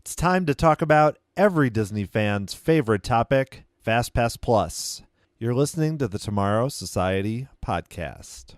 It's time to talk about every Disney fan's favorite topic, FastPass Plus. You're listening to the Tomorrow Society podcast.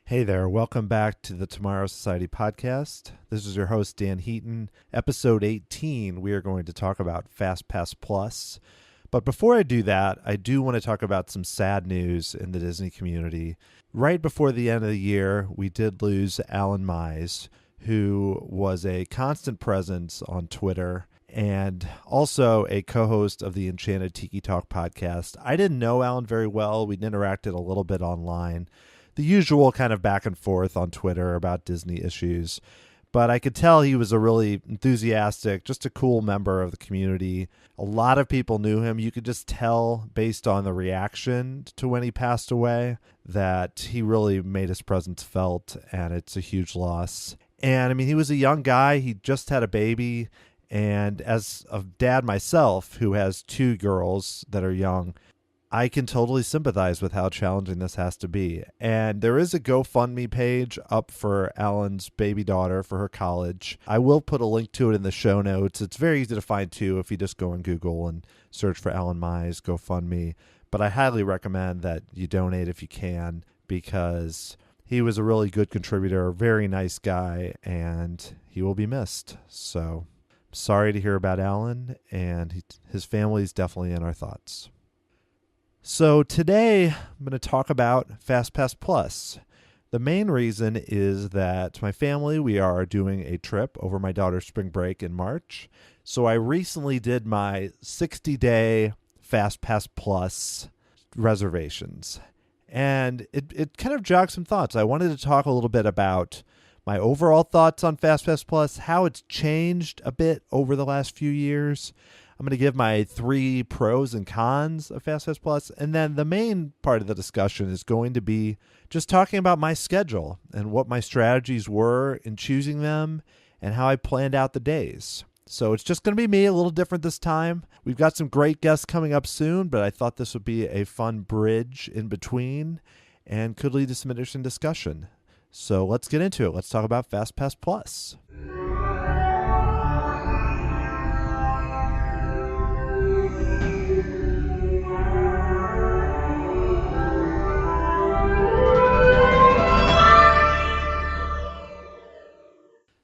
Hey there, welcome back to the Tomorrow Society podcast. This is your host, Dan Heaton. Episode 18, we are going to talk about FastPass Plus. But before I do that, I do want to talk about some sad news in the Disney community. Right before the end of the year, we did lose Alan Mize, who was a constant presence on Twitter and also a co-host of the Enchanted Tiki Talk podcast. I didn't know Alan very well. We'd interacted a little bit online. The usual kind of back and forth on Twitter about Disney issues. But I could tell he was a really enthusiastic, just a cool member of the community. A lot of people knew him. You could just tell based on the reaction to when he passed away that he really made his presence felt, and it's a huge loss. And I mean, he was a young guy. He just had a baby. And as a dad myself, who has two girls that are young, I can totally sympathize with how challenging this has to be. And there is a GoFundMe page up for Alan's baby daughter for her college. I will put a link to it in the show notes. It's very easy to find too if you just go on Google and search for Alan Mize GoFundMe. But I highly recommend that you donate if you can, because he was a really good contributor, very nice guy, and he will be missed. So sorry to hear about Alan, and his family is definitely in our thoughts. So today I'm going to talk about FastPass Plus. The main reason is that my family, we are doing a trip over my daughter's spring break in March. So I recently did my 60-day FastPass Plus reservations. And it kind of jogged some thoughts. I wanted to talk a little bit about my overall thoughts on FastPass Plus, how it's changed a bit over the last few years. I'm going to give my 3 pros and cons of FastPass Plus, and then the main part of the discussion is going to be just talking about my schedule and what my strategies were in choosing them and how I planned out the days. So it's just going to be me, a little different this time. We've got some great guests coming up soon, but I thought this would be a fun bridge in between and could lead to some interesting discussion. So let's get into it. Let's talk about FastPass Plus.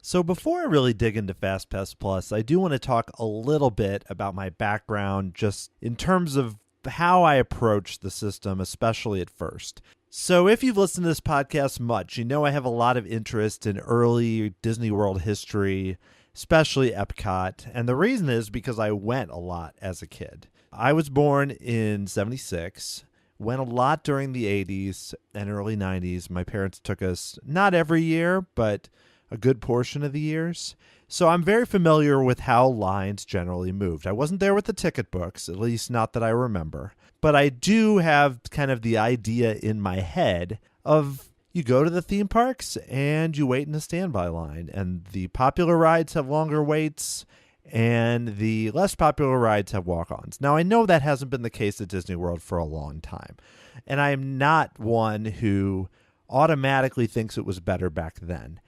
So before I really dig into FastPass Plus, I do want to talk a little bit about my background just in terms of how I approached the system, especially at first. So if you've listened to this podcast much, you know I have a lot of interest in early Disney World history, especially Epcot. And the reason is because I went a lot as a kid. I was born in 76. Went a lot during the 80s and early 90s. My parents took us not every year, but a good portion of the years. So I'm very familiar with how lines generally moved. I wasn't there with the ticket books, at least not that I remember. But I do have kind of the idea in my head of you go to the theme parks and you wait in a standby line. And the popular rides have longer waits and the less popular rides have walk-ons. Now, I know that hasn't been the case at Disney World for a long time. And I am not one who automatically thinks it was better back then.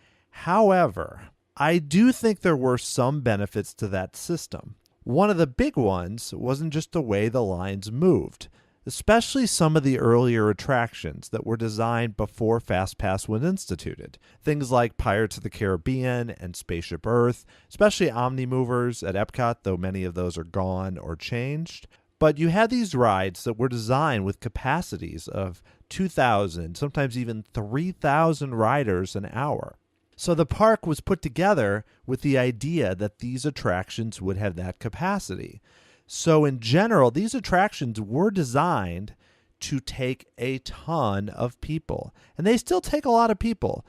However, I do think there were some benefits to that system. One of the big ones wasn't just the way the lines moved, especially some of the earlier attractions that were designed before FastPass was instituted. Things like Pirates of the Caribbean and Spaceship Earth, especially Omnimovers at Epcot, though many of those are gone or changed. But you had these rides that were designed with capacities of 2,000, sometimes even 3,000 riders an hour. So the park was put together with the idea that these attractions would have that capacity. So in general, these attractions were designed to take a ton of people. And they still take a lot of people.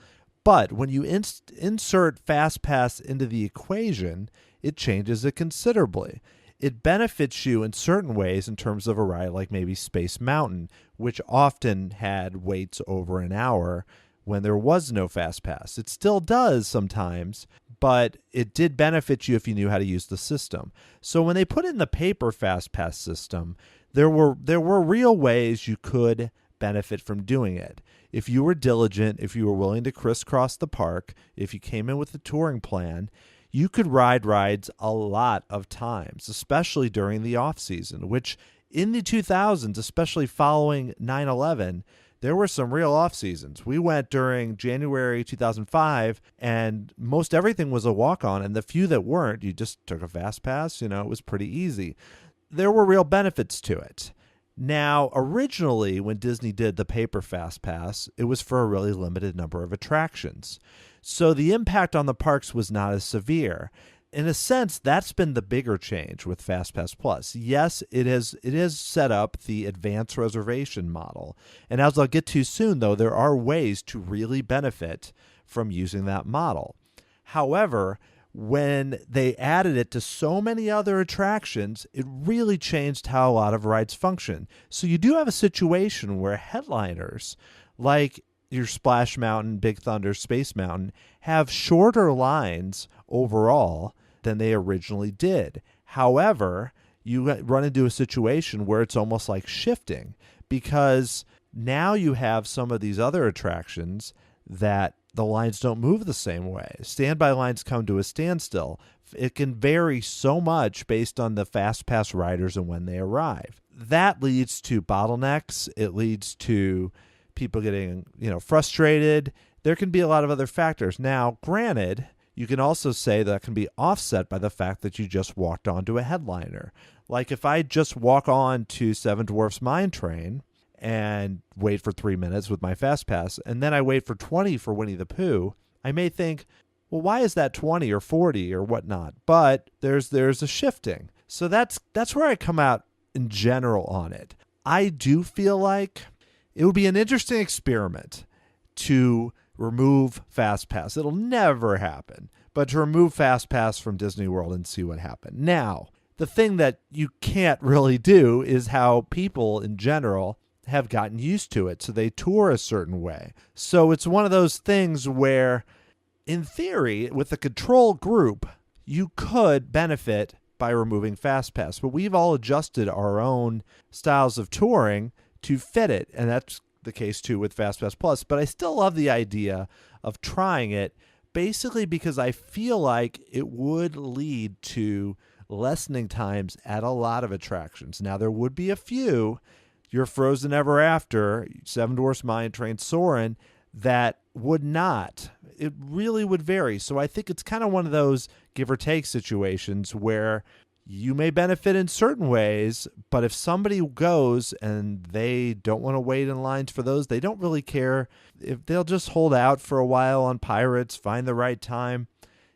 But when you insert FastPass into the equation, it changes it considerably. It benefits you in certain ways in terms of a ride like maybe Space Mountain, which often had waits over an hour when there was no FastPass. It still does sometimes, but it did benefit you if you knew how to use the system. So when they put in the paper FastPass system, there were real ways you could benefit from doing it. If you were diligent, if you were willing to crisscross the park, if you came in with a touring plan, you could ride rides a lot of times, especially during the off season, which in the 2000s, especially following 9/11, there were some real off seasons. We went during January 2005, and most everything was a walk-on, and the few that weren't, you just took a FastPass. It was pretty easy. There were real benefits to it. Now, originally, when Disney did the paper FastPass, it was for a really limited number of attractions. So the impact on the parks was not as severe. In a sense, that's been the bigger change with FastPass Plus. Yes, it has set up the advanced reservation model. And as I'll get to soon, though, there are ways to really benefit from using that model. However, when they added it to so many other attractions, it really changed how a lot of rides function. So you do have a situation where headliners, like your Splash Mountain, Big Thunder, Space Mountain, have shorter lines overall than they originally did. However, you run into a situation where it's almost like shifting, because now you have some of these other attractions that the lines don't move the same way. Standby lines come to a standstill. It can vary so much based on the FastPass riders and when they arrive. That leads to bottlenecks. It leads to people getting, frustrated. There can be a lot of other factors. Now, granted, you can also say that can be offset by the fact that you just walked onto a headliner. Like if I just walk on to Seven Dwarfs Mine Train and wait for 3 minutes with my FastPass, and then I wait for 20 for Winnie the Pooh, I may think, well, why is that 20 or 40 or whatnot? But there's a shifting. So that's where I come out in general on it. I do feel like it would be an interesting experiment to remove FastPass. It'll never happen, but to remove FastPass from Disney World and see what happens. Now, the thing that you can't really do is how people in general have gotten used to it. So they tour a certain way. So it's one of those things where, in theory, with a control group, you could benefit by removing FastPass. But we've all adjusted our own styles of touring to fit it. And that's the case too with FastPass Plus. But I still love the idea of trying it, basically because I feel like it would lead to lessening times at a lot of attractions. Now, there would be a few, your Frozen Ever After, Seven Dwarfs Mine Train, Soarin', that would not. It really would vary. So I think it's kind of one of those give or take situations where you may benefit in certain ways, but if somebody goes and they don't want to wait in lines for those, they don't really care. If they'll just hold out for a while on Pirates, find the right time,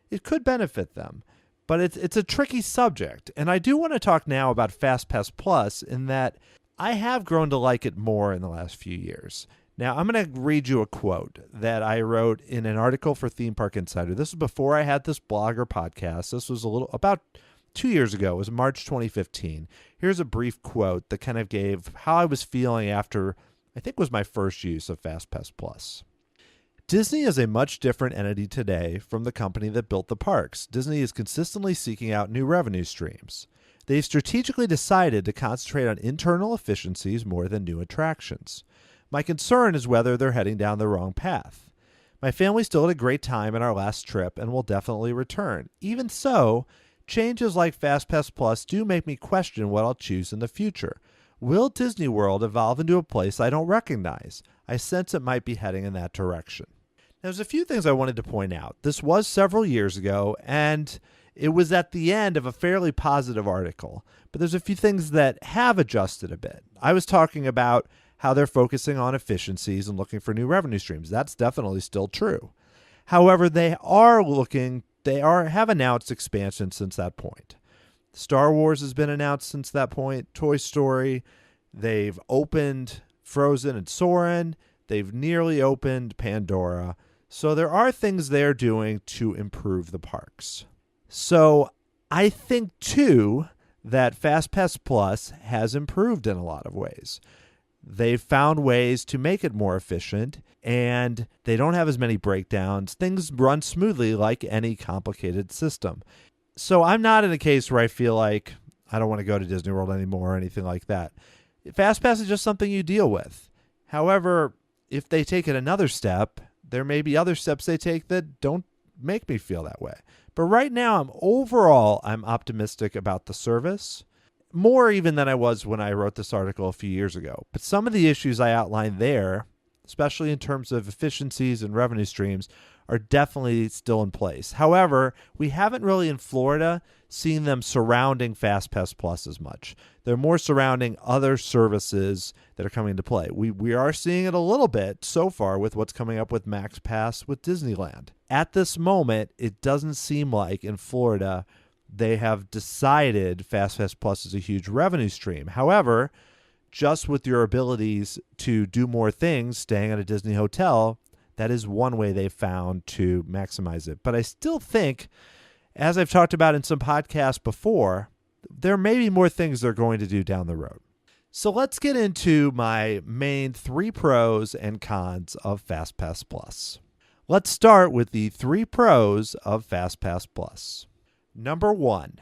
it could benefit them. But it's a tricky subject. And I do want to talk now about FastPass Plus in that I have grown to like it more in the last few years. Now, I'm going to read you a quote that I wrote in an article for Theme Park Insider. This is before I had this blog or podcast. This was about 2 years ago. It was March 2015. Here's a brief quote that kind of gave how I was feeling after, I think, was my first use of FastPass Plus. Disney is a much different entity today from the company that built the parks. Disney is consistently seeking out new revenue streams. They've strategically decided to concentrate on internal efficiencies more than new attractions. My concern is whether they're heading down the wrong path. My family still had a great time in our last trip and will definitely return. Even so, changes like FastPass Plus do make me question what I'll choose in the future. Will Disney World evolve into a place I don't recognize? I sense it might be heading in that direction. There's a few things I wanted to point out. This was several years ago, and it was at the end of a fairly positive article, but there's a few things that have adjusted a bit. I was talking about how they're focusing on efficiencies and looking for new revenue streams. That's definitely still true. However, they have announced expansion since that point. Star Wars has been announced since that point. Toy Story, they've opened Frozen and Soarin'. They've nearly opened Pandora. So there are things they're doing to improve the parks. So I think, too, that FastPass Plus has improved in a lot of ways. They've found ways to make it more efficient, and they don't have as many breakdowns. Things run smoothly like any complicated system. So I'm not in a case where I feel like I don't want to go to Disney World anymore or anything like that. FastPass is just something you deal with. However, if they take it another step, there may be other steps they take that don't make me feel that way. But right now, I'm optimistic about the service, more even than I was when I wrote this article a few years ago. But some of the issues I outlined there, especially in terms of efficiencies and revenue streams, are definitely still in place. However, we haven't really in Florida seen them surrounding FastPass Plus as much. They're more surrounding other services that are coming into play. We are seeing it a little bit so far with what's coming up with Max Pass with Disneyland. At this moment, it doesn't seem like in Florida they have decided FastPass Plus is a huge revenue stream. However, just with your abilities to do more things staying at a Disney hotel, that is one way they've found to maximize it. But I still think, as I've talked about in some podcasts before, there may be more things they're going to do down the road. So let's get into my main 3 pros and cons of FastPass Plus. Let's start with the 3 pros of FastPass Plus. Number 1,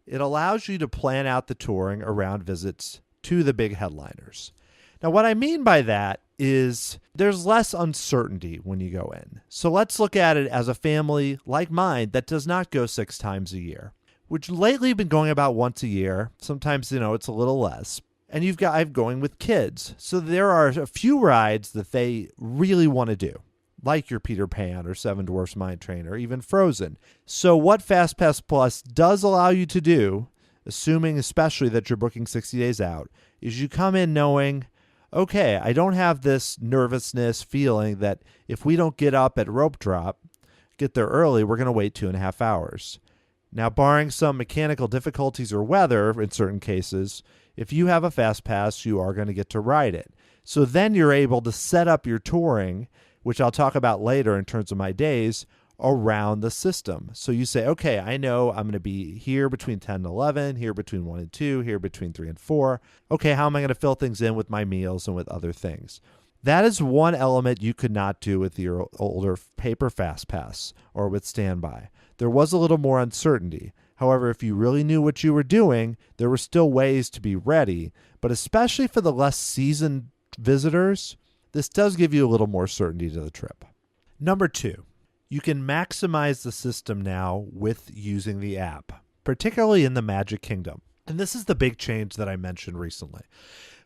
it allows you to plan out the touring around visits to the big headliners. Now, what I mean by that is there's less uncertainty when you go in. So let's look at it as a family like mine that does not go 6 times a year, which lately been going about once a year. Sometimes, it's a little less. And I'm going with kids. So there are a few rides that they really want to do, like your Peter Pan or Seven Dwarfs Mine Train or even Frozen. So what FastPass Plus does allow you to do, assuming especially that you're booking 60 days out, is you come in knowing, okay, I don't have this nervousness feeling that if we don't get up at rope drop, get there early, we're going to wait 2.5 hours. Now, barring some mechanical difficulties or weather in certain cases, if you have a Fast Pass, you are going to get to ride it. So then you're able to set up your touring, which I'll talk about later in terms of my days, around the system. So you say, okay, I know I'm going to be here between 10 and 11, here between 1 and 2, here between 3 and 4. Okay, how am I going to fill things in with my meals and with other things? That is one element you could not do with your older paper Fast Pass or with Standby. There was a little more uncertainty. However, if you really knew what you were doing, there were still ways to be ready. But especially for the less seasoned visitors, this does give you a little more certainty to the trip. Number 2, you can maximize the system now with using the app, particularly in the Magic Kingdom. And this is the big change that I mentioned recently.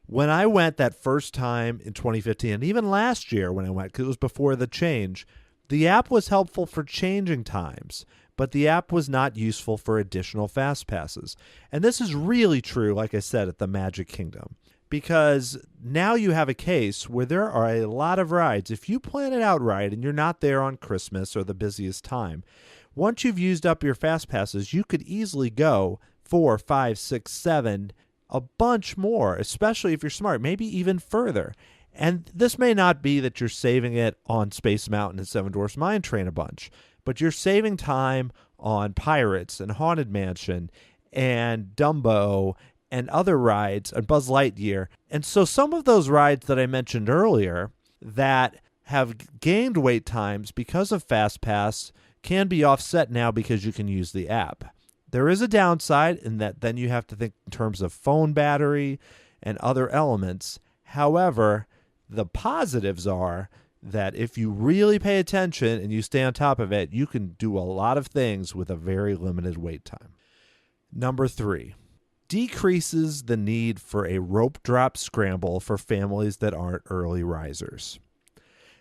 When I went that first time in 2015, and even last year when I went, because it was before the change, the app was helpful for changing times, but the app was not useful for additional Fast Passes. And this is really true, like I said, at the Magic Kingdom, because now you have a case where there are a lot of rides. If you plan it out right and you're not there on Christmas or the busiest time, once you've used up your Fast Passes, you could easily go 4, 5, 6, 7, a bunch more, especially if you're smart, maybe even further. And this may not be that you're saving it on Space Mountain and Seven Dwarfs Mine Train a bunch, but you're saving time on Pirates and Haunted Mansion and Dumbo and other rides and Buzz Lightyear. And so some of those rides that I mentioned earlier that have gained wait times because of FastPass can be offset now because you can use the app. There is a downside in that then you have to think in terms of phone battery and other elements. However, the positives are that if you really pay attention and you stay on top of it, you can do a lot of things with a very limited wait time. Number 3, decreases the need for a rope drop scramble for families that aren't early risers.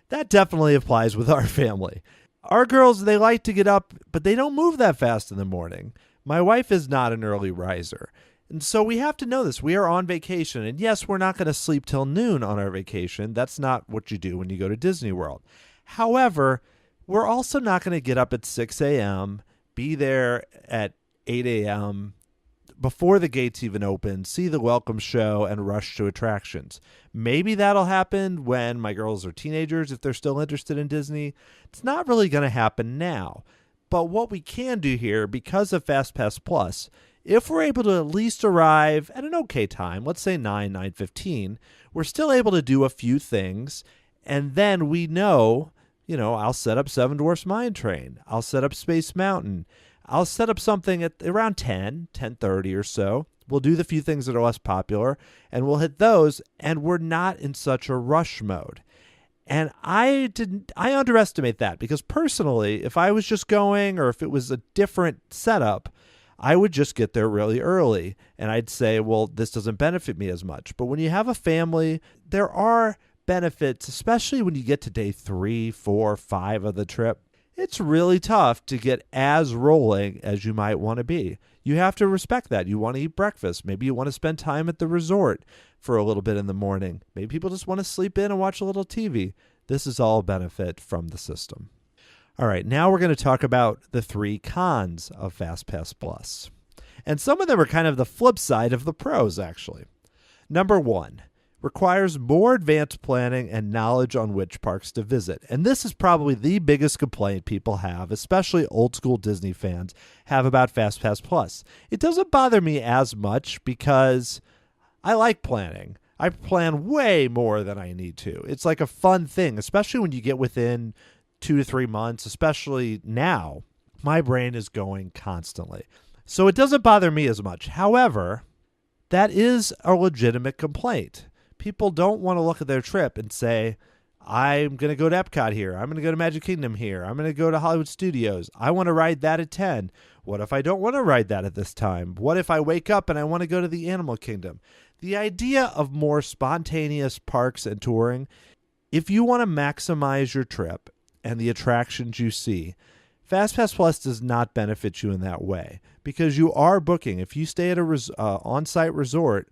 That definitely applies with our family. Our girls, they like to get up, but they don't move that fast in the morning. My wife is not an early riser. And so we have to know this. We are on vacation. And yes, we're not going to sleep till noon on our vacation. That's not what you do when you go to Disney World. However, we're also not going to get up at 6 a.m., be there at 8 a.m., before the gates even open, see the welcome show, and rush to attractions. Maybe that'll happen when my girls are teenagers, if they're still interested in Disney. It's not really going to happen now. But what we can do here, because of FastPass Plus, if we're able to at least arrive at an okay time, let's say 9:15, we're still able to do a few things, and then we know, I'll set up Seven Dwarfs Mine Train. I'll set up Space Mountain. I'll set up something at around 10:30 or so. We'll do the few things that are less popular, and we'll hit those, and we're not in such a rush mode. And I underestimate that, because personally, if I was just going, or if it was a different setup, I would just get there really early, and I'd say, well, this doesn't benefit me as much. But when you have a family, there are benefits, especially when you get to day 3, 4, 5 of the trip. It's really tough to get as rolling as you might want to be. You have to respect that. You want to eat breakfast. Maybe you want to spend time at the resort for a little bit in the morning. Maybe people just want to sleep in and watch a little TV. This is all benefit from the system. All right, now we're going to talk about the 3 cons of FastPass Plus. And some of them are kind of the flip side of the pros, actually. Number 1, requires more advanced planning and knowledge on which parks to visit. And this is probably the biggest complaint people have, especially old school Disney fans, have about FastPass Plus. It doesn't bother me as much because I like planning. I plan way more than I need to. It's like a fun thing, especially when you get within 2 to 3 months, especially now. My brain is going constantly. So it doesn't bother me as much. However, that is a legitimate complaint. People don't want to look at their trip and say, I'm going to go to Epcot here. I'm going to go to Magic Kingdom here. I'm going to go to Hollywood Studios. I want to ride that at 10. What if I don't want to ride that at this time? What if I wake up and I want to go to the Animal Kingdom? The idea of more spontaneous parks and touring, if you want to maximize your trip and the attractions you see, FastPass Plus does not benefit you in that way, because you are booking. If you stay at a on-site resort,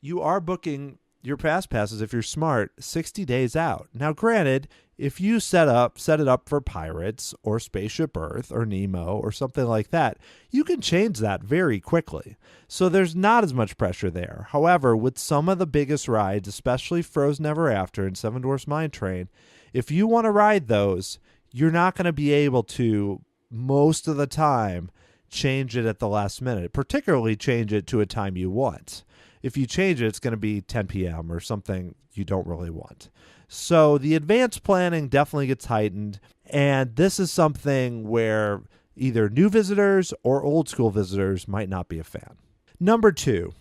you are booking your fast passes, if you're smart, 60 days out. Now, granted, if you set it up for Pirates or Spaceship Earth or Nemo or something like that, you can change that very quickly. So there's not as much pressure there. However, with some of the biggest rides, especially Frozen Ever After and Seven Dwarfs Mine Train, if you want to ride those, you're not going to be able to, most of the time, change it at the last minute, particularly change it to a time you want. If you change it, it's going to be 10 p.m. or something you don't really want. So the advanced planning definitely gets heightened, and this is something where either new visitors or old school visitors might not be a fan. Number 2,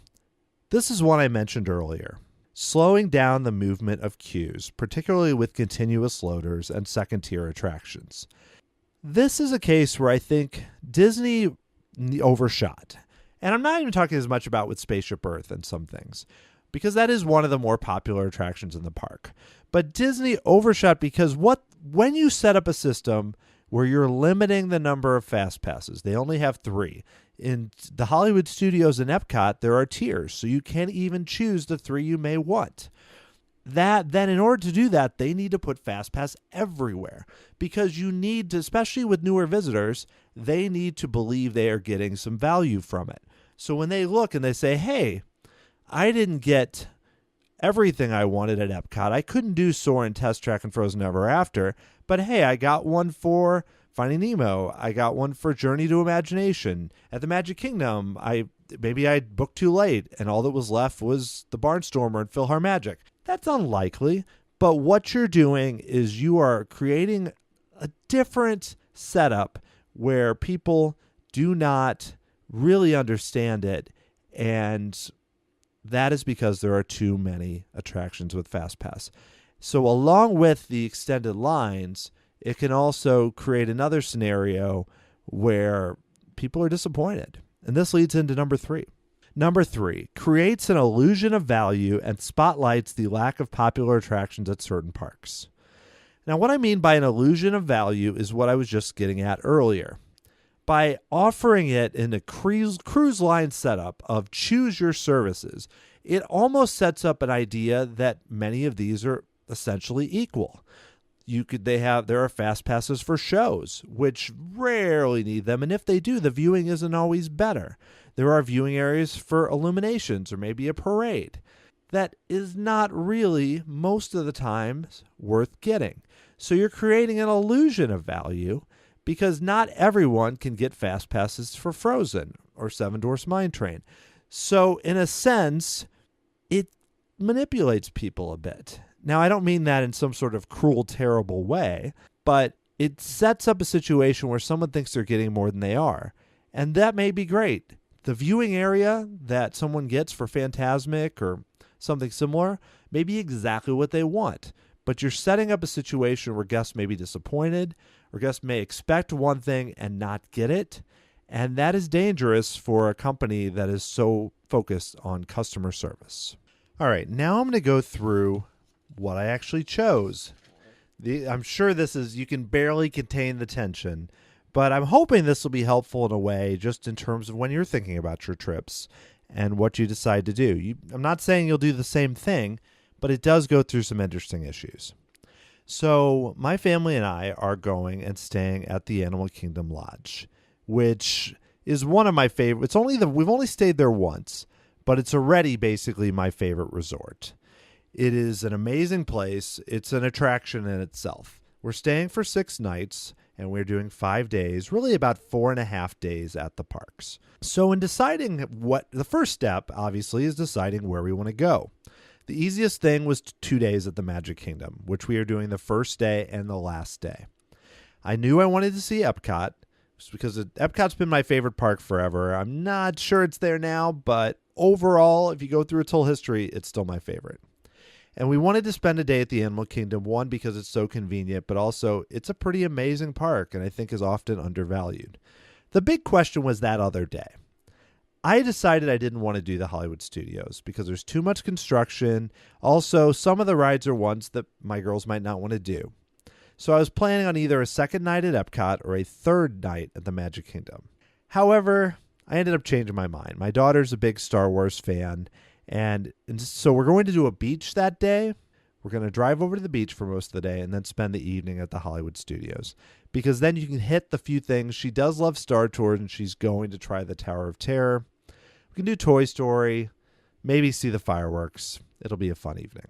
this is one I mentioned earlier. Slowing down the movement of queues, particularly with continuous loaders and second-tier attractions. This is a case where I think Disney overshot. And I'm not even talking as much about with Spaceship Earth and some things, because that is one of the more popular attractions in the park. But Disney overshot because when you set up a system where you're limiting the number of fast passes, they only have 3. In the Hollywood Studios and Epcot, there are tiers, so you can't even choose the 3 you may want. Then in order to do that, they need to put FastPass everywhere, because you need to, especially with newer visitors, they need to believe they are getting some value from it. So when they look and they say, hey, I didn't get everything I wanted at Epcot. I couldn't do Soarin', Test Track, and Frozen Ever After, but hey, I got one for Finding Nemo. I got one for Journey to Imagination. At the Magic Kingdom, maybe I booked too late, and all that was left was the Barnstormer and PhilharMagic. That's unlikely, but what you're doing is you are creating a different setup where people do not really understand it, and that is because there are too many attractions with FastPass. So along with the extended lines, it can also create another scenario where people are disappointed. And this leads into number 3. Number 3, creates an illusion of value and spotlights the lack of popular attractions at certain parks. Now, what I mean by an illusion of value is what I was just getting at earlier. By offering it in a cruise line setup of choose your services, it almost sets up an idea that many of these are essentially equal. There are fast passes for shows, which rarely need them, and if they do, the viewing isn't always better. There are viewing areas for illuminations or maybe a parade. That is not really, most of the time, worth getting. So you're creating an illusion of value because not everyone can get fast passes for Frozen or Seven Dwarfs Mine Train. So in a sense, it manipulates people a bit. Now, I don't mean that in some sort of cruel, terrible way, but it sets up a situation where someone thinks they're getting more than they are. And that may be great. The viewing area that someone gets for Fantasmic or something similar may be exactly what they want. But you're setting up a situation where guests may be disappointed, or guests may expect one thing and not get it. And that is dangerous for a company that is so focused on customer service. All right, now I'm going to go through what I actually chose. I'm sure you can barely contain the tension, but I'm hoping this will be helpful in a way just in terms of when you're thinking about your trips and what you decide to do. I'm not saying you'll do the same thing, but it does go through some interesting issues. So my family and I are going and staying at the Animal Kingdom Lodge, which is one of my favorite. We've only stayed there once, but it's already basically my favorite resort. It is an amazing place. It's an attraction in itself. We're staying for 6 nights, and we're doing 5 days, really about 4.5 days at the parks. So in deciding the first step, obviously, is deciding where we want to go. The easiest thing was 2 days at the Magic Kingdom, which we are doing the first day and the last day. I knew I wanted to see Epcot, just because Epcot's been my favorite park forever. I'm not sure it's there now, but overall, if you go through its whole history, it's still my favorite. And we wanted to spend a day at the Animal Kingdom, one, because it's so convenient, but also it's a pretty amazing park and I think is often undervalued. The big question was that other day. I decided I didn't want to do the Hollywood Studios because there's too much construction. Also, some of the rides are ones that my girls might not want to do. So I was planning on either a second night at Epcot or a third night at the Magic Kingdom. However, I ended up changing my mind. My daughter's a big Star Wars fan, and so we're going to do a beach that day. We're going to drive over to the beach for most of the day and then spend the evening at the Hollywood Studios, because then you can hit the few things. She does love Star Tours, and she's going to try the Tower of Terror. We can do Toy Story, maybe see the fireworks. It'll be a fun evening.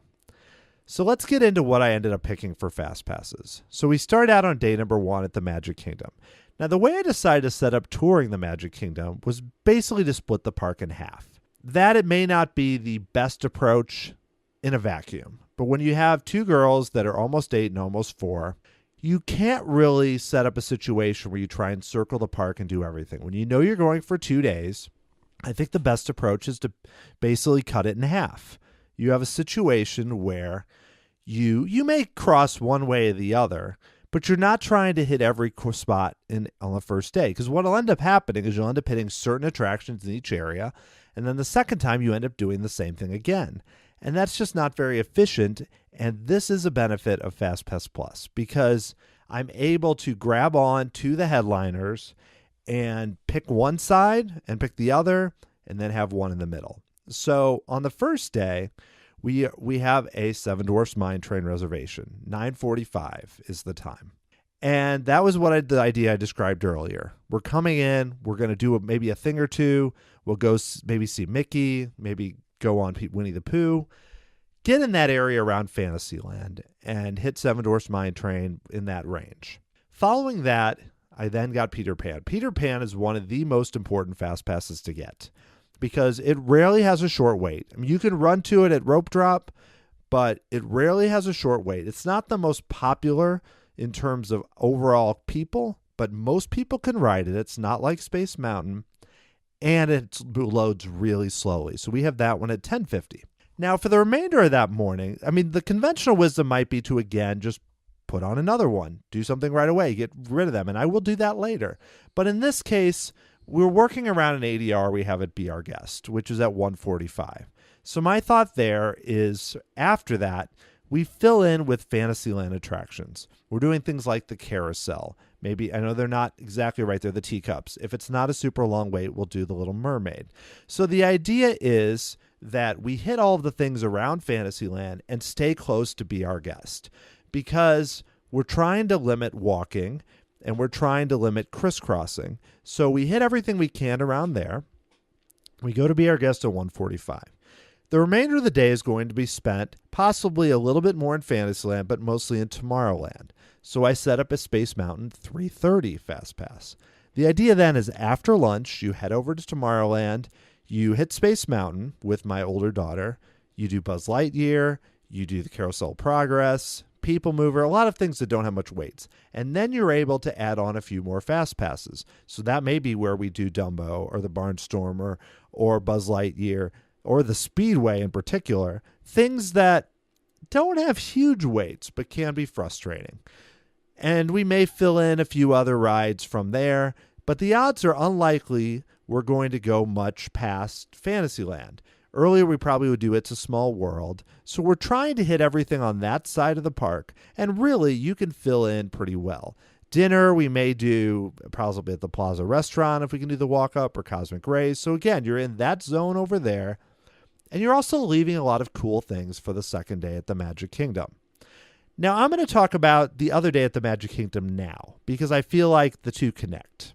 So let's get into what I ended up picking for Fast Passes. So we start out on day number 1 at the Magic Kingdom. Now, the way I decided to set up touring the Magic Kingdom was basically to split the park in half. That it may not be the best approach in a vacuum, but when you have 2 girls that are almost 8 and almost 4, you can't really set up a situation where you try and circle the park and do everything. When you know you're going for 2 days, I think the best approach is to basically cut it in half. You have a situation where you may cross one way or the other, but you're not trying to hit every spot on the first day, because what will end up happening is you'll end up hitting certain attractions in each area, and then the second time you end up doing the same thing again. And that's just not very efficient, and this is a benefit of FastPass Plus, because I'm able to grab on to the headliners and pick one side and pick the other, and then have one in the middle. So on the first day, we have a Seven Dwarfs Mine Train reservation. 9:45 is the time. And that was the idea I described earlier. We're coming in. We're going to do maybe a thing or two. We'll go maybe see Mickey, maybe go on Winnie the Pooh. Get in that area around Fantasyland and hit Seven Dwarfs Mine Train in that range. Following that, I then got Peter Pan. Peter Pan is one of the most important fast passes to get because it rarely has a short wait. I mean, you can run to it at rope drop, but it rarely has a short wait. It's not the most popular in terms of overall people, but most people can ride it. It's not like Space Mountain, and it loads really slowly. So we have that one at 10:50. Now, for the remainder of that morning, I mean, the conventional wisdom might be to, again, just put on another one, do something right away, get rid of them, and I will do that later. But in this case, we're working around an ADR we have at Be Our Guest, which is at 145. So my thought there is, after that, we fill in with Fantasyland attractions. We're doing things like the carousel. Maybe, I know they're not exactly right, they're the teacups. If it's not a super long wait, we'll do the Little Mermaid. So the idea is that we hit all of the things around Fantasyland and stay close to Be Our Guest. Because we're trying to limit walking and we're trying to limit crisscrossing. So we hit everything we can around there. We go to Be Our Guest at 1:45. The remainder of the day is going to be spent possibly a little bit more in Fantasyland, but mostly in Tomorrowland. So I set up a Space Mountain 3:30 FastPass. The idea then is after lunch, you head over to Tomorrowland, you hit Space Mountain with my older daughter, you do Buzz Lightyear, you do the Carousel Progress, People Mover, a lot of things that don't have much weights. And then you're able to add on a few more fast passes. So that may be where we do Dumbo or the Barnstormer or Buzz Lightyear or the Speedway in particular, things that don't have huge weights but can be frustrating. And we may fill in a few other rides from there, but the odds are unlikely we're going to go much past Fantasyland. Earlier, we probably would do It's a Small World. So we're trying to hit everything on that side of the park. And really, you can fill in pretty well. Dinner, we may do probably at the Plaza Restaurant if we can do the walk-up or Cosmic Rays. So again, you're in that zone over there. And you're also leaving a lot of cool things for the second day at the Magic Kingdom. Now, I'm going to talk about the other day at the Magic Kingdom now, because I feel like the two connect.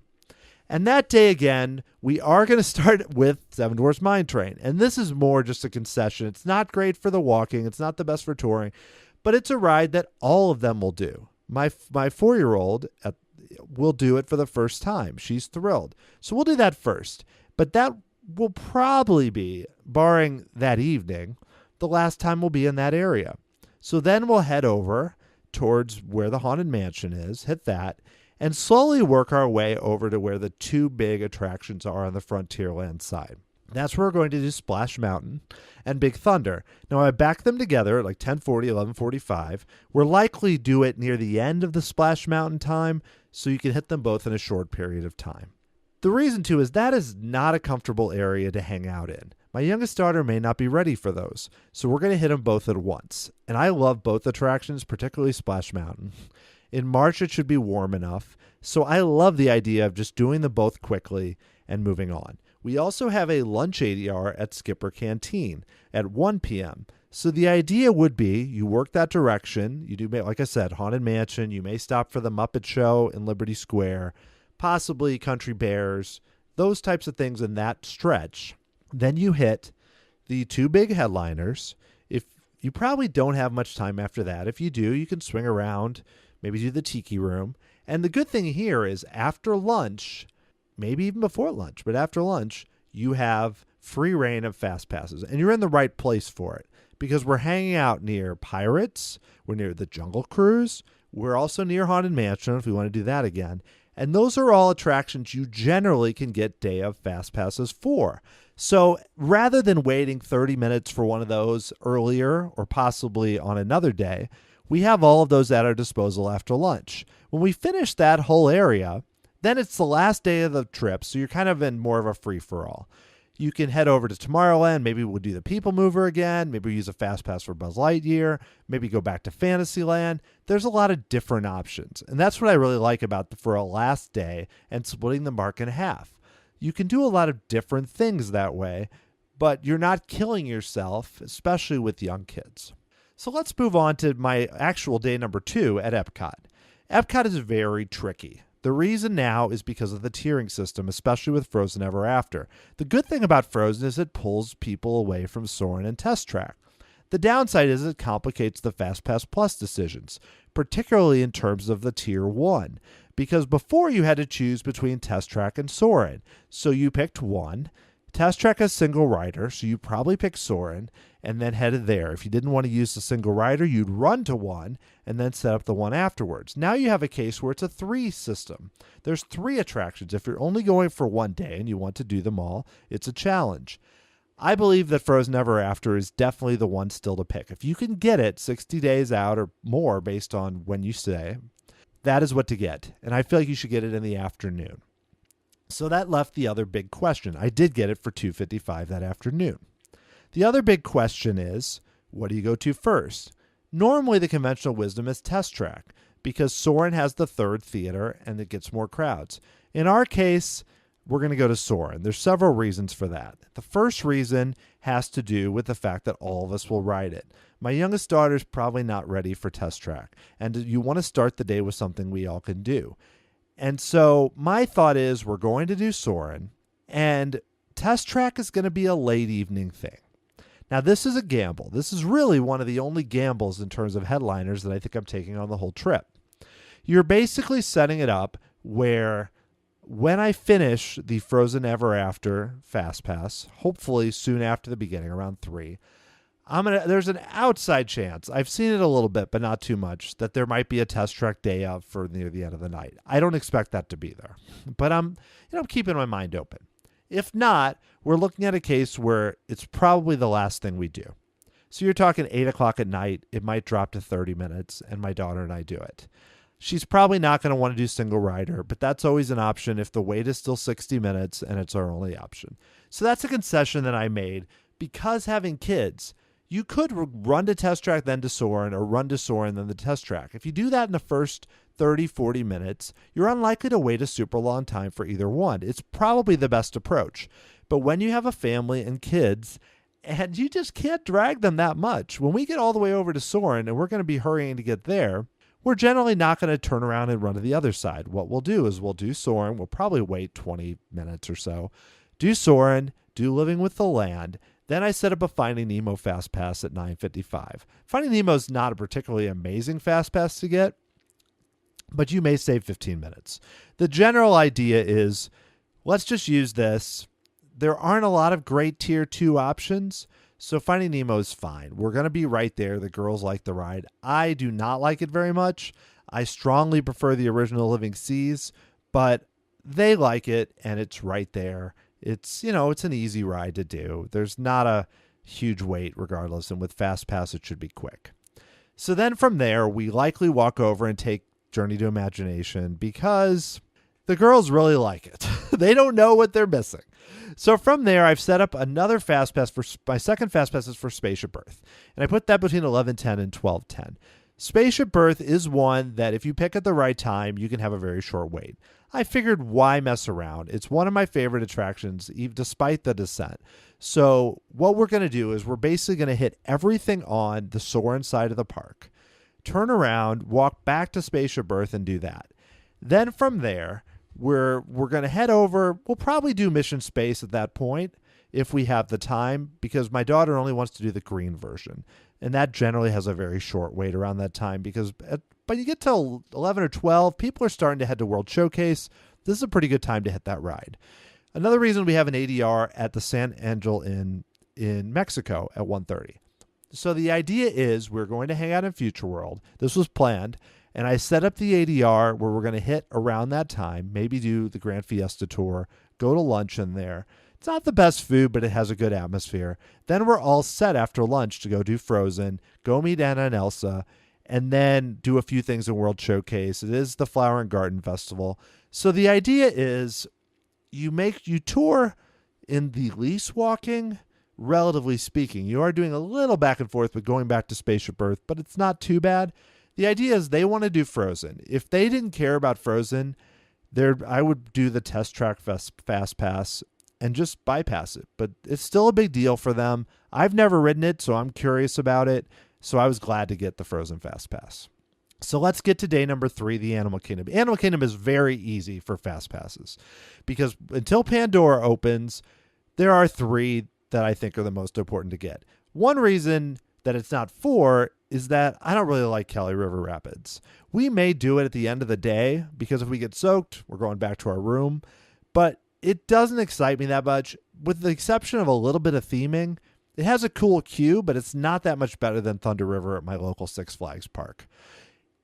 And that day, again, we are going to start with Seven Dwarfs Mine Train. And this is more just a concession. It's not great for the walking. It's not the best for touring. But it's a ride that all of them will do. My 4-year-old will do it for the first time. She's thrilled. So we'll do that first. But that will probably be, barring that evening, the last time we'll be in that area. So then we'll head over towards where the Haunted Mansion is, hit that, and slowly work our way over to where the two big attractions are on the Frontierland side. That's where we're going to do Splash Mountain and Big Thunder. Now, I back them together at like 10:40, 11:45. We'll likely do it near the end of the Splash Mountain time, so you can hit them both in a short period of time. The reason, too, is that is not a comfortable area to hang out in. My youngest daughter may not be ready for those, so we're going to hit them both at once. And I love both attractions, particularly Splash Mountain. In March, it should be warm enough, so I love the idea of just doing them both quickly and moving on. We also have a lunch ADR at Skipper Canteen at 1 p.m. So the idea would be you work that direction. You do, like I said, Haunted Mansion. You may stop for the Muppet Show in Liberty Square, possibly Country Bears, those types of things in that stretch. Then you hit the two big headliners. If you probably don't have much time after that. If you do, you can swing around, maybe do the Tiki Room. And the good thing here is after lunch, maybe even before lunch, but after lunch, you have free reign of fast passes. And you're in the right place for it because we're hanging out near Pirates. We're near the Jungle Cruise. We're also near Haunted Mansion if we want to do that again. And those are all attractions you generally can get day of fast passes for. So rather than waiting 30 minutes for one of those earlier or possibly on another day, we have all of those at our disposal after lunch. When we finish that whole area, then it's the last day of the trip, so you're kind of in more of a free-for-all. You can head over to Tomorrowland. Maybe we'll do the People Mover again. Maybe we'll use a Fast Pass for Buzz Lightyear. Maybe go back to Fantasyland. There's a lot of different options. And that's what I really like about for a last day and splitting the mark in half. You can do a lot of different things that way, but you're not killing yourself, especially with young kids. So let's move on to my actual day number 2 at Epcot. Epcot is very tricky. The reason now is because of the tiering system, especially with Frozen Ever After. The good thing about Frozen is it pulls people away from Soarin' and Test Track. The downside is it complicates the FastPass Plus decisions, particularly in terms of the Tier 1, because before you had to choose between Test Track and Soarin'. So you picked one. Test Track has single rider, so you probably picked Soarin' and then headed there. If you didn't want to use the single rider, you'd run to one and then set up the one afterwards. Now you have a case where it's a 3 system. There's 3 attractions. If you're only going for one day and you want to do them all, it's a challenge. I believe that Frozen Ever After is definitely the one still to pick. If you can get it 60 days out or more based on when you stay, that is what to get. And I feel like you should get it in the afternoon. So that left the other big question. I did get it for $255 that afternoon. The other big question is, what do you go to first? Normally, the conventional wisdom is Test Track because Soarin' has the 3rd theater and it gets more crowds. In our case, we're going to go to Soarin'. There's several reasons for that. The first reason has to do with the fact that all of us will ride it. My youngest daughter's probably not ready for test track, and you want to start the day with something we all can do. And so my thought is we're going to do Soarin', and test track is going to be a late evening thing. Now, this is a gamble. This is really one of the only gambles in terms of headliners that I think I'm taking on the whole trip. You're basically setting it up where when I finish the Frozen Ever After FastPass, hopefully soon after the beginning, around 3, there's an outside chance, I've seen it a little bit, but not too much, that there might be a test track day of for near the end of the night. I don't expect that to be there, but I'm keeping my mind open. If not, we're looking at a case where it's probably the last thing we do. So you're talking 8 o'clock at night. It might drop to 30 minutes, and my daughter and I do it. She's probably not going to want to do single rider, but that's always an option if the wait is still 60 minutes and it's our only option. So that's a concession that I made because having kids, you could run to test track, then to Soarin', or run to Soarin', then the test track. If you do that in the first 30, 40 minutes, you're unlikely to wait a super long time for either one. It's probably the best approach. But when you have a family and kids, and you just can't drag them that much, when we get all the way over to Soarin' and we're going to be hurrying to get there, we're generally not going to turn around and run to the other side. What we'll do is we'll do Soarin'. We'll probably wait 20 minutes or so. Do Soarin', do Living with the Land. Then I set up a Finding Nemo Fast Pass at 9:55. Finding Nemo is not a particularly amazing Fast Pass to get, but you may save 15 minutes. The general idea is let's just use this. There aren't a lot of great tier 2 options, so Finding Nemo is fine. We're going to be right there. The girls like the ride. I do not like it very much. I strongly prefer the original Living Seas, but they like it, and it's right there. It's an easy ride to do. There's not a huge wait regardless, and with Fast Pass, it should be quick. So then from there, we likely walk over and take Journey to Imagination because the girls really like it. They don't know what they're missing. So from there, I've set up another Fast Pass. My second Fast Pass is for Spaceship Earth, and I put that between 11:10 and 12:10. Spaceship Earth is one that if you pick at the right time, you can have a very short wait. I figured why mess around? It's one of my favorite attractions, despite the descent. So what we're going to do is we're basically going to hit everything on the Soarin' side of the park, turn around, walk back to Spaceship Earth, and do that. Then from there, we're going to head over. We'll probably do Mission Space at that point if we have the time, because my daughter only wants to do the green version. And that generally has a very short wait around that time because but you get to 11 or 12, people are starting to head to World Showcase. This is a pretty good time to hit that ride. Another reason we have an ADR at the San Angel in Mexico at 1:30. So the idea is we're going to hang out in Future World. This was planned. And I set up the ADR where we're going to hit around that time, maybe do the Grand Fiesta Tour, go to lunch in there. It's not the best food, but it has a good atmosphere. Then we're all set after lunch to go do Frozen, go meet Anna and Elsa, and then do a few things in World Showcase. It is the Flower and Garden Festival. So the idea is you tour in the least walking, relatively speaking. You are doing a little back and forth with going back to Spaceship Earth, but it's not too bad. The idea is they want to do Frozen. If they didn't care about Frozen, I would do the test track Fast Pass and just bypass it. But it's still a big deal for them. I've never ridden it, so I'm curious about it. So I was glad to get the Frozen Fast Pass. So let's get to day number 3, the Animal Kingdom. Animal Kingdom is very easy for Fast Passes because until Pandora opens, there are 3 that I think are the most important to get. One reason that it's not 4 is that I don't really like Kelly River Rapids. We may do it at the end of the day because if we get soaked, we're going back to our room. But it doesn't excite me that much. With the exception of a little bit of theming, it has a cool queue, but it's not that much better than Thunder River at my local Six Flags park.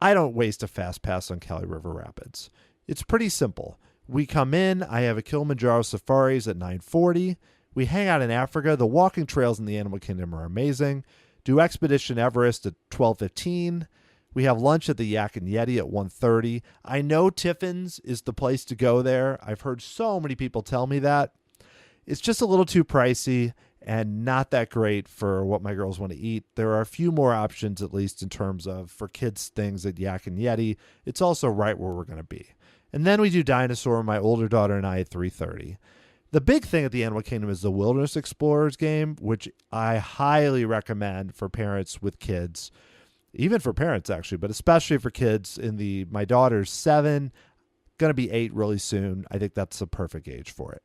I don't waste a Fast Pass on Kelly River Rapids. It's pretty simple. We come in, I have a Kilimanjaro Safaris at 9:40. We hang out in Africa. The walking trails in the Animal Kingdom are amazing. Do Expedition Everest at 12:15. We have lunch at the Yak and Yeti at 1:30. I know Tiffin's is the place to go there. I've heard so many people tell me that. It's just a little too pricey and not that great for what my girls want to eat. There are a few more options, at least in terms of for kids things at Yak and Yeti. It's also right where we're going to be. And then we do Dinosaur, my older daughter and I, at 3:30. The big thing at the Animal Kingdom is the Wilderness Explorers game, which I highly recommend for parents with kids, even for parents actually, but especially for kids my daughter's 7, going to be 8 really soon. I think that's the perfect age for it.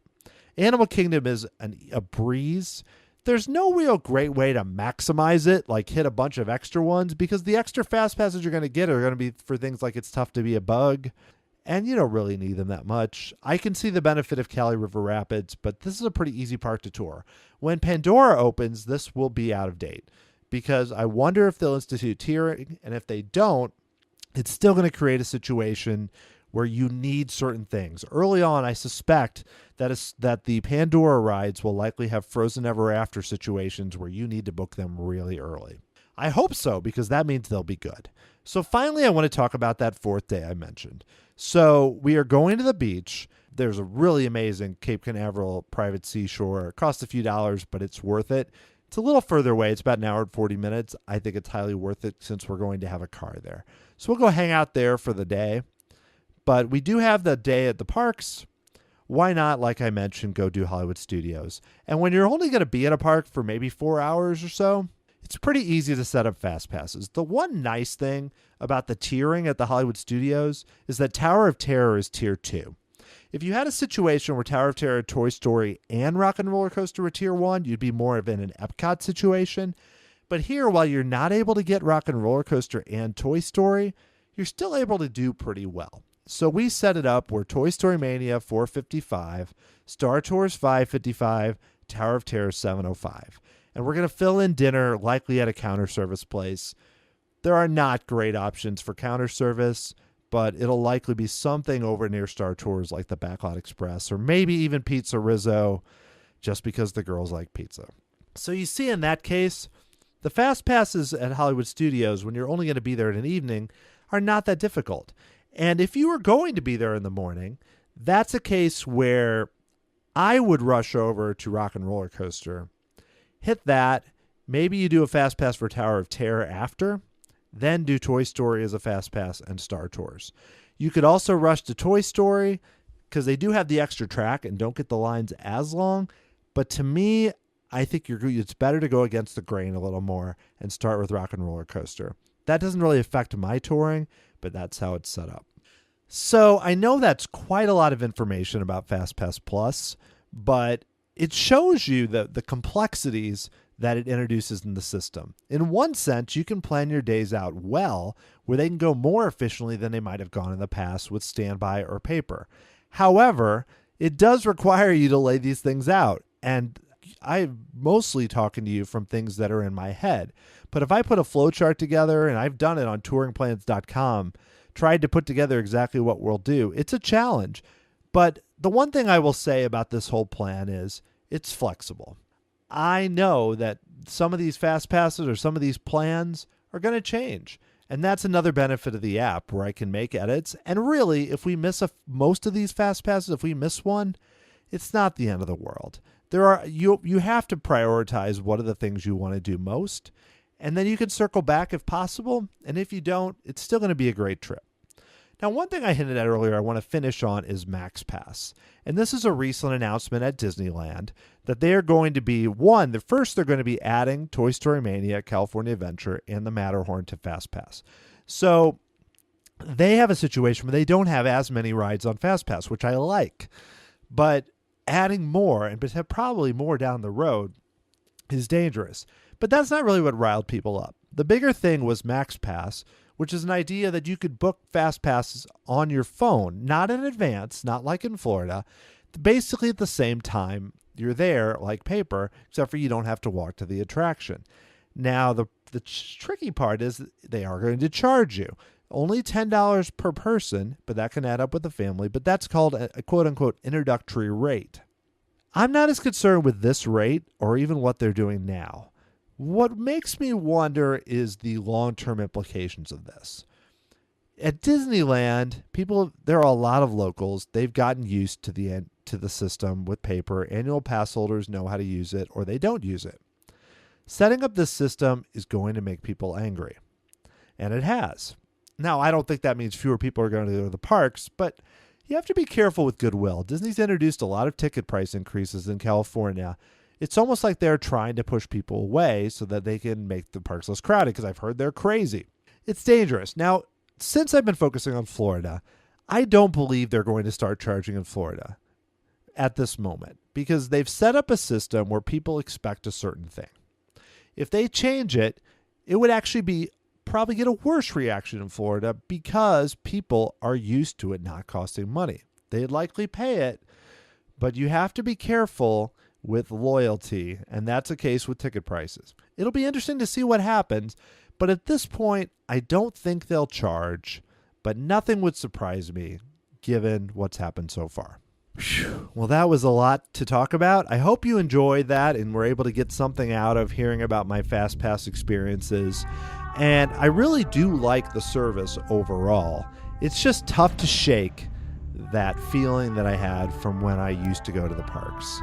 Animal Kingdom is a breeze. There's no real great way to maximize it, like hit a bunch of extra ones, because the extra fast passes you're going to get are going to be for things like It's Tough to Be a Bug, and you don't really need them that much. I can see the benefit of Cali River Rapids, but this is a pretty easy park to tour. When Pandora opens, this will be out of date, because I wonder if they'll institute tiering, and if they don't, it's still going to create a situation where you need certain things. Early on, I suspect that the Pandora rides will likely have Frozen Ever After situations where you need to book them really early. I hope so, because that means they'll be good. So finally, I want to talk about that 4th day I mentioned. So we are going to the beach. There's a really amazing Cape Canaveral private seashore. It costs a few dollars, but it's worth it. It's a little further away. It's about an hour and 40 minutes. I think it's highly worth it since we're going to have a car there. So we'll go hang out there for the day. But we do have the day at the parks. Why not, like I mentioned, go do Hollywood Studios? And when you're only going to be at a park for maybe 4 hours or so, it's pretty easy to set up fast passes. The one nice thing about the tiering at the Hollywood Studios is that Tower of Terror is tier 2. If you had a situation where Tower of Terror, Toy Story, and Rock and Roller Coaster were tier 1, you'd be more of in an Epcot situation. But here, while you're not able to get Rock and Roller Coaster and Toy Story, you're still able to do pretty well. So we set it up where Toy Story Mania $455, Star Tours $555, Tower of Terror $705. And we're going to fill in dinner likely at a counter service place. There are not great options for counter service, but it'll likely be something over near Star Tours like the Backlot Express, or maybe even Pizza Rizzo, just because the girls like pizza. So you see, in that case, the fast passes at Hollywood Studios, when you're only going to be there in an evening, are not that difficult. And if you were going to be there in the morning, that's a case where I would rush over to Rock and Roller Coaster, hit that. Maybe you do a fast pass for Tower of Terror after, then do Toy Story as a fast pass and Star Tours. You could also rush to Toy Story because they do have the extra track and don't get the lines as long. But to me, I think it's better to go against the grain a little more and start with Rock and Roller Coaster. That doesn't really affect my touring, but that's how it's set up. So I know that's quite a lot of information about FastPass Plus, but it shows you the complexities that it introduces in the system. In one sense, you can plan your days out well, where they can go more efficiently than they might have gone in the past with standby or paper. However, it does require you to lay these things out. And I'm mostly talking to you from things that are in my head. But if I put a flowchart together, and I've done it on touringplans.com, tried to put together exactly what we'll do, it's a challenge. But the one thing I will say about this whole plan is it's flexible. I know that some of these fast passes or some of these plans are going to change. And that's another benefit of the app, where I can make edits. And really, if we miss most of these fast passes, if we miss one, it's not the end of the world. You have to prioritize what are the things you want to do most. And then you can circle back if possible. And if you don't, it's still going to be a great trip. Now, one thing I hinted at earlier I want to finish on is MaxPass. And this is a recent announcement at Disneyland that they are going to be, they're going to be adding Toy Story Mania, California Adventure, and the Matterhorn to FastPass. So they have a situation where they don't have as many rides on FastPass, which I like. But adding more, and probably more down the road, is dangerous. But that's not really what riled people up. The bigger thing was MaxPass, which is an idea that you could book fast passes on your phone, not in advance, not like in Florida, basically at the same time you're there, like paper, except for you don't have to walk to the attraction. Now, the tricky part is they are going to charge you. Only $10 per person, but that can add up with a family, but that's called a quote-unquote introductory rate. I'm not as concerned with this rate or even what they're doing now. What makes me wonder is the long-term implications of this. At Disneyland, there are a lot of locals. They've gotten used to the system with paper. Annual pass holders know how to use it, or they don't use it. Setting up this system is going to make people angry, and it has. Now, I don't think that means fewer people are going to go to the parks, but You have to be careful with goodwill. Disney's introduced a lot of ticket price increases in California. It's almost like they're trying to push people away so that they can make the parks less crowded, because I've heard they're crazy. It's dangerous. Now, since I've been focusing on Florida, I don't believe they're going to start charging in Florida at this moment, because they've set up a system where people expect a certain thing. If they change it, it would actually probably get a worse reaction in Florida, because people are used to it not costing money. They'd likely pay it, but you have to be careful with loyalty, and that's a case with ticket prices. It'll be interesting to see what happens, but at this point, I don't think they'll charge, but nothing would surprise me given what's happened so far. Well, that was a lot to talk about. I hope you enjoyed that and were able to get something out of hearing about my FastPass experiences. And I really do like the service overall. It's just tough to shake that feeling that I had from when I used to go to the parks.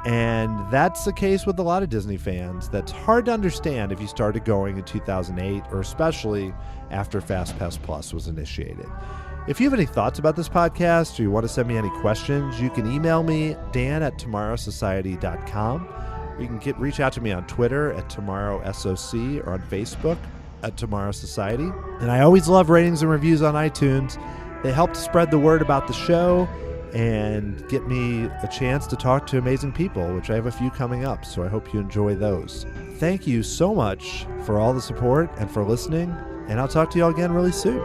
And that's the case with a lot of Disney fans. That's hard to understand if you started going in 2008, or especially after FastPass Plus was initiated. If you have any thoughts about this podcast, or you want to send me any questions, you can email me, dan@tomorrowsociety.com. Or you can reach out to me on Twitter @TomorrowSOC, or on Facebook @Tomorrow Society. And I always love ratings and reviews on iTunes. They help to spread the word about the show and get me a chance to talk to amazing people, which I have a few coming up, so I hope you enjoy those. Thank you so much for all the support and for listening, and I'll talk to you all again really soon.